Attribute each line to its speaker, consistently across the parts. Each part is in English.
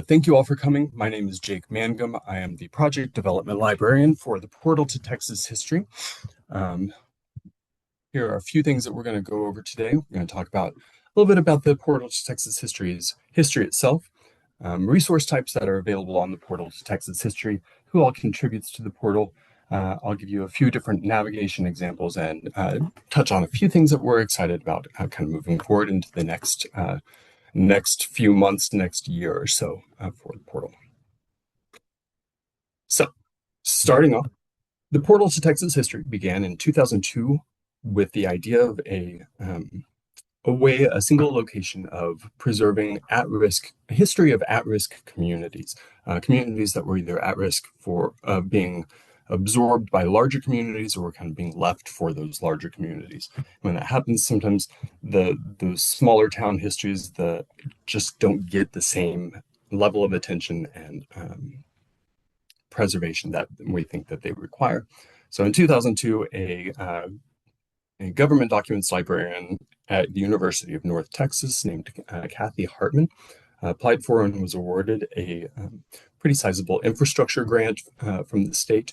Speaker 1: Thank you all for coming. My name is Jake Mangum. I am the project development librarian for the Portal to Texas History. Um, Here are a few things that we're going to go over today. We're going to talk about a little bit about the Portal to Texas History's history itself, resource types that are available on the Portal to Texas History, who all contributes to the portal. I'll give you a few different navigation examples and touch on a few things that we're excited about kind of moving forward into the next few months, next year or so for the portal. So, starting off, the portal to Texas history began in 2002 with the idea of a single location of preserving a history of at-risk communities, communities that were either at risk for being absorbed by larger communities or kind of being left for those larger communities. When that happens, sometimes those smaller town histories just don't get the same level of attention and preservation that we think that they require. So in 2002, a government documents librarian at the University of North Texas named Cathy Hartman applied for and was awarded a pretty sizable infrastructure grant from the state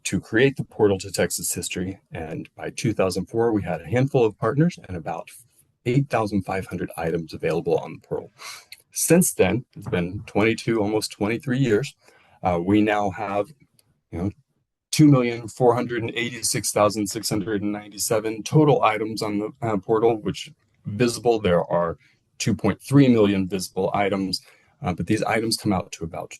Speaker 1: to create the portal to Texas history. And by 2004, we had a handful of partners and about 8,500 items available on the portal. Since then, it's been 22, almost 23 years. We now have, 2,486,697 total items on the portal, which visible, there are 2.3 million visible items, but these items come out to about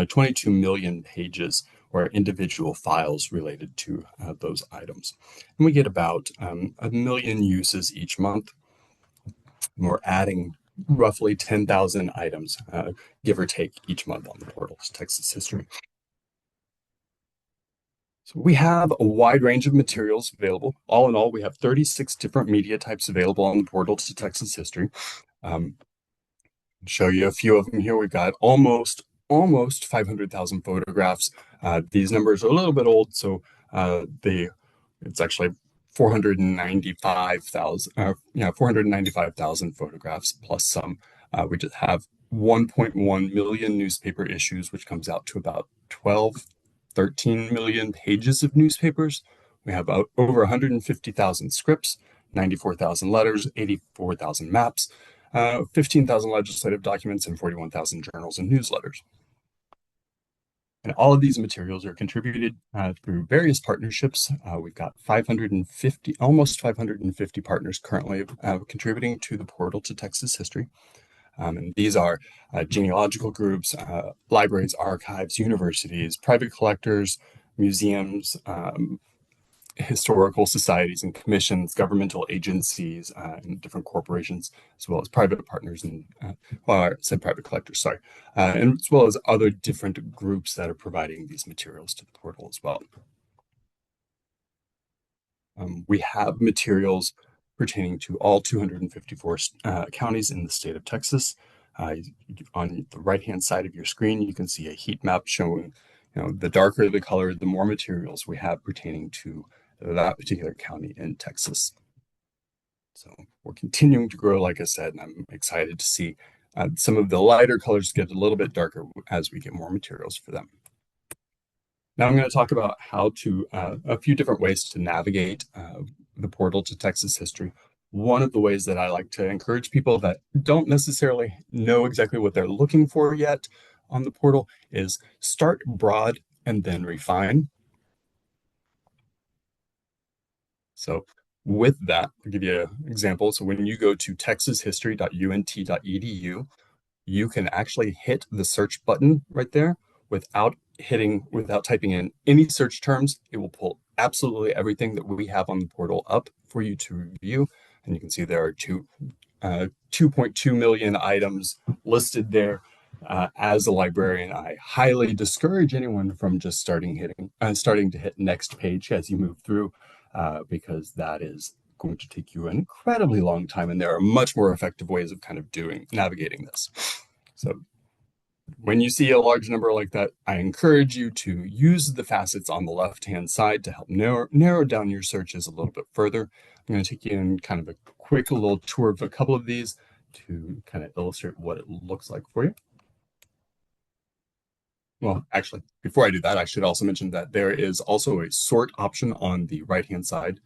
Speaker 1: 22 million pages or individual files related to those items. And we get about a million uses each month. We're adding roughly 10,000 items, give or take, each month on the portal to Texas history. So we have a wide range of materials available. All in all, we have 36 different media types available on the portal to Texas history. Show you a few of them here. We've got almost 500,000 photographs. These numbers are a little bit old, so it's actually 495,000 photographs plus some. We just have 1.1 million newspaper issues, which comes out to about 13 million pages of newspapers. We have over 150,000 scripts, 94,000 letters, 84,000 maps, 15,000 legislative documents, and 41,000 journals and newsletters. And all of these materials are contributed through various partnerships. We've got almost 550 partners currently contributing to the portal to Texas history. And these are genealogical groups, libraries, archives, universities, private collectors, museums, historical societies and commissions, governmental agencies, and different corporations, as well as private partners and, I said private collectors, sorry, and as well as other different groups that are providing these materials to the portal as well. We have materials pertaining to all 254 counties in the state of Texas. On the right-hand side of your screen, you can see a heat map showing, the darker the color, the more materials we have pertaining to that particular county in Texas. So we're continuing to grow, like I said, and I'm excited to see some of the lighter colors get a little bit darker as we get more materials for them. Now I'm going to talk about a few different ways to navigate the portal to Texas history. One of the ways that I like to encourage people that don't necessarily know exactly what they're looking for yet on the portal is start broad and then refine. So with that, I'll give you an example. So when you go to texashistory.unt.edu, you can actually hit the search button right there without typing in any search terms. It will pull absolutely everything that we have on the portal up for you to review. And you can see there are 2.2 million items listed there. As a librarian, I highly discourage anyone from just starting to hit next page as you move through, because that is going to take you an incredibly long time, and there are much more effective ways of kind of navigating this. So when you see a large number like that, I encourage you to use the facets on the left-hand side to help narrow down your searches a little bit further. I'm going to take you in kind of a quick little tour of a couple of these to kind of illustrate what it looks like for you. well, actually, before I do that, I should also mention that there is also a sort option on the right-hand side,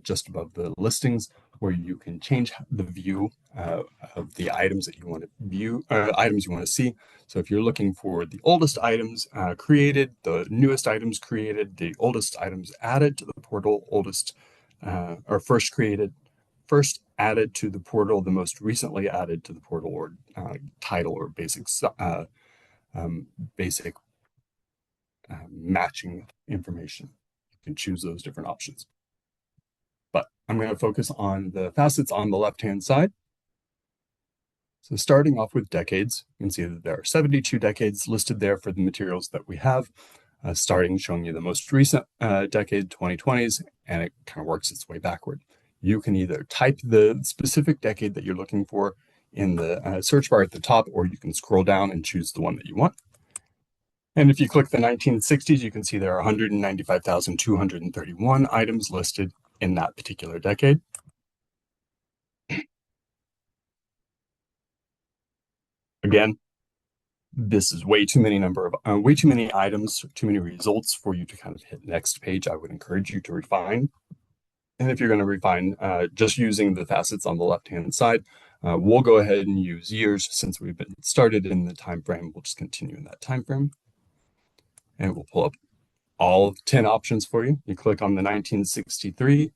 Speaker 1: just above the listings, where you can change the view of the items that you want to view, items you want to see. So if you're looking for the oldest items created, the newest items created, the oldest items added to the portal, oldest or first created, first added to the portal, the most recently added to the portal, or title or um, basic matching information. You can choose those different options. But I'm going to focus on the facets on the left-hand side. So starting off with decades, you can see that there are 72 decades listed there for the materials that we have, starting showing you the most recent decade, 2020s, and it kind of works its way backward. You can either type the specific decade that you're looking for in the search bar at the top, or you can scroll down and choose the one that you want. And if you click the 1960s, you can see there are 195,231 items listed in that particular decade. Again, this is way too many items, too many results for you to kind of hit next page. I would encourage you to refine. And if you're going to refine just using the facets on the left-hand side, we'll go ahead and use years since we've been started in the time frame. We'll just continue in that time frame. And we'll pull up all 10 options for you. You click on the 1963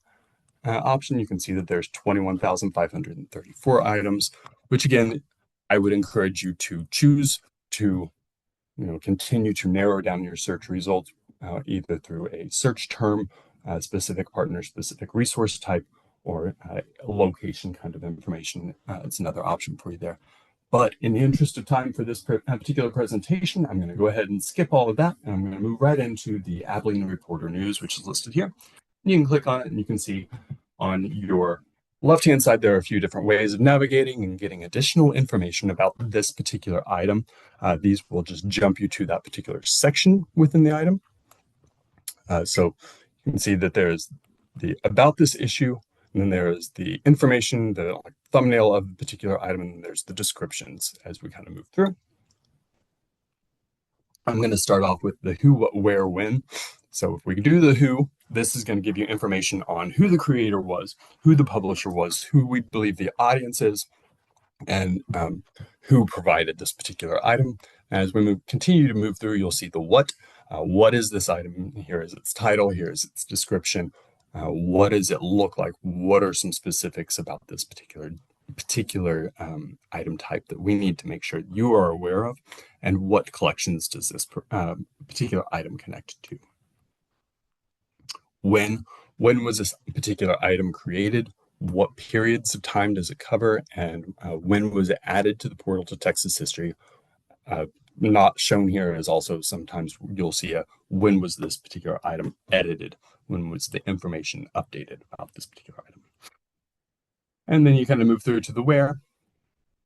Speaker 1: option, you can see that there's 21,534 items, which again, I would encourage you to choose to continue to narrow down your search results, either through a search term, specific partner, specific resource type, or location kind of information. It's another option for you there. But in the interest of time for this particular presentation, I'm going to go ahead and skip all of that, and I'm going to move right into the Abilene Reporter News, which is listed here. You can click on it, and you can see on your left-hand side, there are a few different ways of navigating and getting additional information about this particular item. These will just jump you to that particular section within the item. So you can see that there's the about this issue, and then there's the information, the thumbnail of the particular item, and then there's the descriptions as we kind of move through. I'm going to start off with the who, what, where, when. So if we do the who, this is going to give you information on who the creator was, who the publisher was, who we believe the audience is, and who provided this particular item. As we continue to move through, you'll see the what. What is this item? Here is its title. Here is its description. What does it look like? What are some specifics about this particular item type that we need to make sure you are aware of? And what collections does this particular item connect to? When was this particular item created? What periods of time does it cover? And when was it added to the portal to Texas history? Not shown here is also sometimes you'll see when was this particular item edited? When was the information updated about this particular item? And then you kind of move through to the where.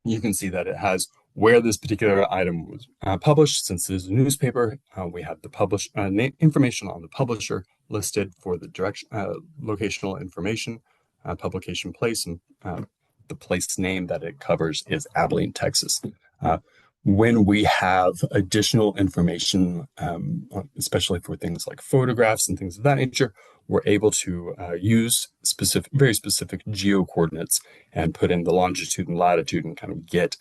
Speaker 1: You can see that it has where this particular item was published. Since this is a newspaper, we have the information on the publisher listed for the locational information, publication place, and the place name that it covers is Abilene, Texas. When we have additional information, especially for things like photographs and things of that nature, we're able to use very specific geo coordinates and put in the longitude and latitude and kind of get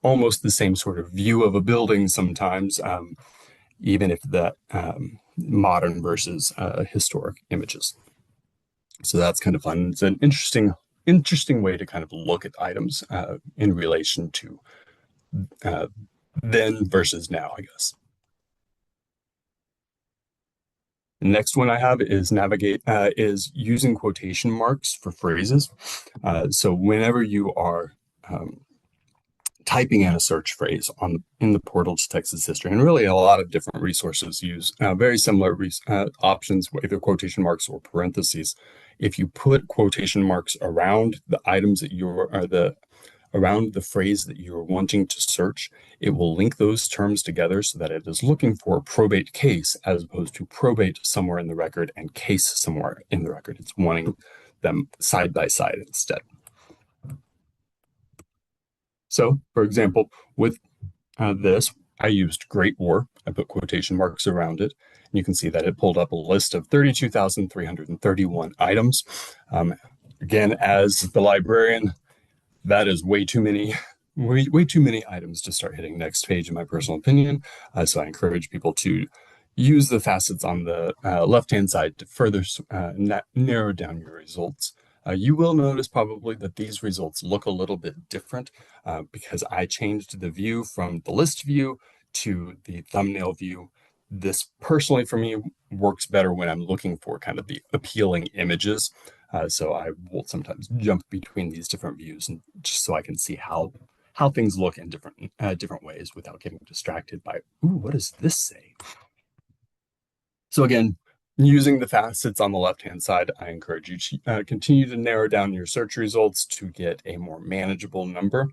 Speaker 1: almost the same sort of view of a building sometimes, even if that modern versus historic images. So that's kind of fun. It's an interesting way to kind of look at items in relation to then versus now, I guess. The next one I have is is using quotation marks for phrases. So whenever you are typing in a search phrase in the portal to Texas history, and really a lot of different resources use very similar options, either quotation marks or parentheses. If you put quotation marks around the items that around the phrase that you're wanting to search, it will link those terms together so that it is looking for a probate case as opposed to probate somewhere in the record and case somewhere in the record. It's wanting them side by side instead. So, for example, with this, I used Great War. I put quotation marks around it. And you can see that it pulled up a list of 32,331 items. Um, Again, as the librarian, that is way too many, way too many items to start hitting next page, in my personal opinion. So I encourage people to use the facets on the left-hand side to further narrow down your results. You will notice probably that these results look a little bit different because I changed the view from the list view to the thumbnail view. This personally for me works better when I'm looking for kind of the appealing images. So I will sometimes jump between these different views, and just so I can see how things look in different ways without getting distracted by, ooh, what does this say? So again, using the facets on the left-hand side, I encourage you to continue to narrow down your search results to get a more manageable number.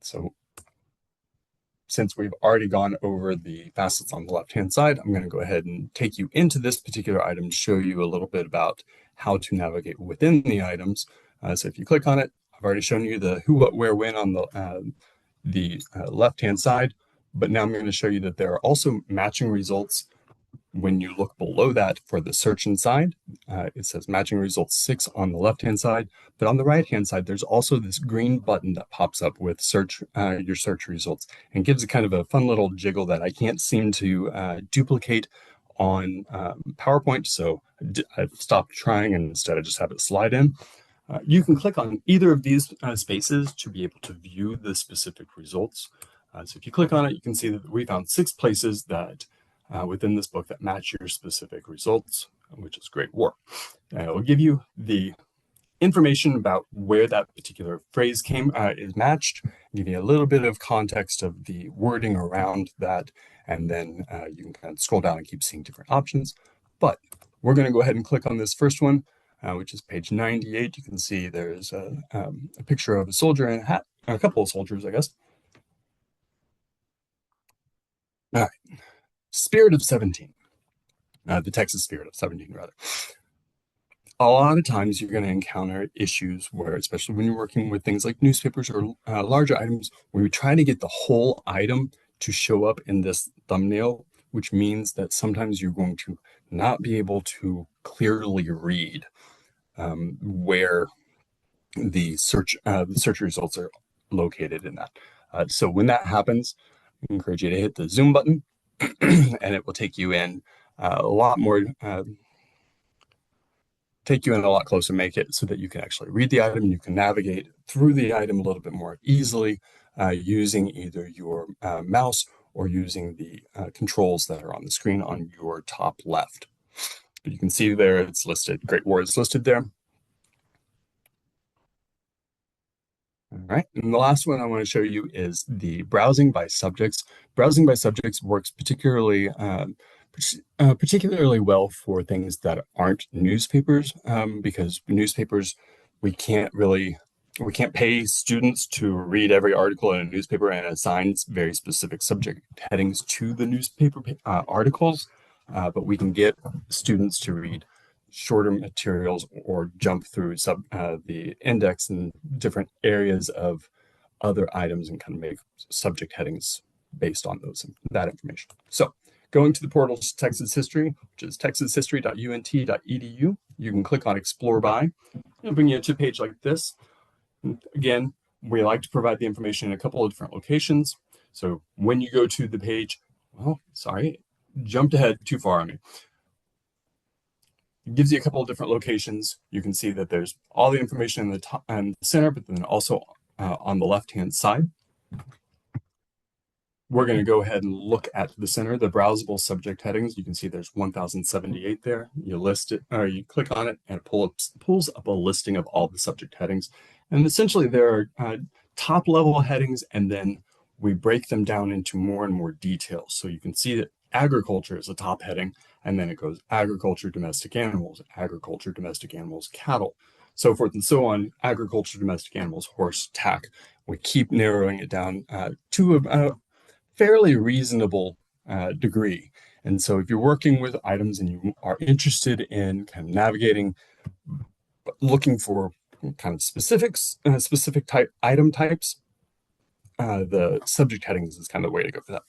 Speaker 1: So since we've already gone over the facets on the left-hand side, I'm going to go ahead and take you into this particular item to show you a little bit about how to navigate within the items. So if you click on it, I've already shown you the who, what, where, when on the left-hand side, but now I'm going to show you that there are also matching results when you look below that for the search inside. It says matching results 6 on the left-hand side, but on the right-hand side, there's also this green button that pops up with your search results and gives it kind of a fun little jiggle that I can't seem to duplicate on PowerPoint. So I've stopped trying and instead I just have it slide in. You can click on either of these spaces to be able to view the specific results. So if you click on it, you can see that we found 6 places that within this book that match your specific results, which is Great War. And it will give you the information about where that particular phrase is matched, give you a little bit of context of the wording around that, and then you can kind of scroll down and keep seeing different options. But we're going to go ahead and click on this first one, which is page 98. You can see there's a picture of a soldier in a hat, a couple of soldiers, I guess. All right. Spirit of 17. The Texas Spirit of 17, rather. A lot of times you're going to encounter issues where, especially when you're working with things like newspapers or larger items, where we try to get the whole item to show up in this thumbnail, which means that sometimes you're going to not be able to clearly read where the search results are located in that. So when that happens, I encourage you to hit the zoom button and it will take you in a lot more, take you in a lot closer, make it so that you can actually read the item and you can navigate through the item a little bit more easily using either your mouse or using the controls that are on the screen on your top left. But you can see there it's listed, Great War is listed there. All right, and the last one I want to show you is the browsing by subjects. Browsing by subjects works particularly well for things that aren't newspapers, because newspapers, we can't pay students to read every article in a newspaper and assign very specific subject headings to the newspaper articles, but we can get students to read shorter materials or jump through the index and different areas of other items and kind of make subject headings based on that information. So going to the portal to Texas History, which is texashistory.unt.edu, you can click on Explore By. It'll bring you to a page like this. And again, we like to provide the information in a couple of different locations. So when you go to the page, jumped ahead too far on me. It gives you a couple of different locations. You can see that there's all the information in the top and the center, but then also on the left-hand side. We're going to go ahead and look at the center, the browsable subject headings. You can see there's 1,078 there. You list it, or you click on it, and it pulls up a listing of all the subject headings. And essentially, there are top-level headings, and then we break them down into more and more details. So you can see that agriculture is a top heading, and then it goes agriculture, domestic animals, cattle, so forth and so on, agriculture, domestic animals, horse, tack. We keep narrowing it down to a fairly reasonable degree. And so if you're working with items and you are interested in kind of navigating, looking for kind of specific item types, the subject headings is kind of the way to go for that.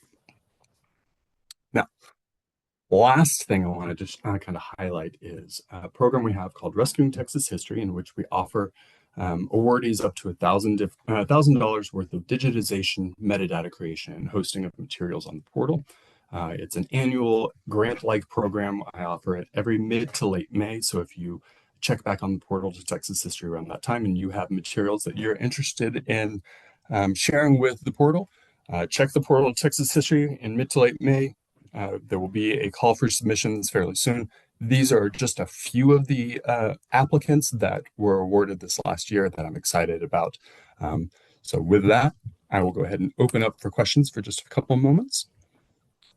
Speaker 1: Now, last thing I want to just kind of highlight is a program we have called Rescuing Texas History, in which we offer awardees up to $1,000 worth of digitization, metadata creation, and hosting of materials on the portal. It's an annual grant-like program. I offer it every mid to late May. So if you check back on the portal to Texas History around that time and you have materials that you're interested in sharing with the portal, check the portal to Texas History in mid to late May. There will be a call for submissions fairly soon. These are just a few of the applicants that were awarded this last year that I'm excited about. So with that, I will go ahead and open up for questions for just a couple of moments.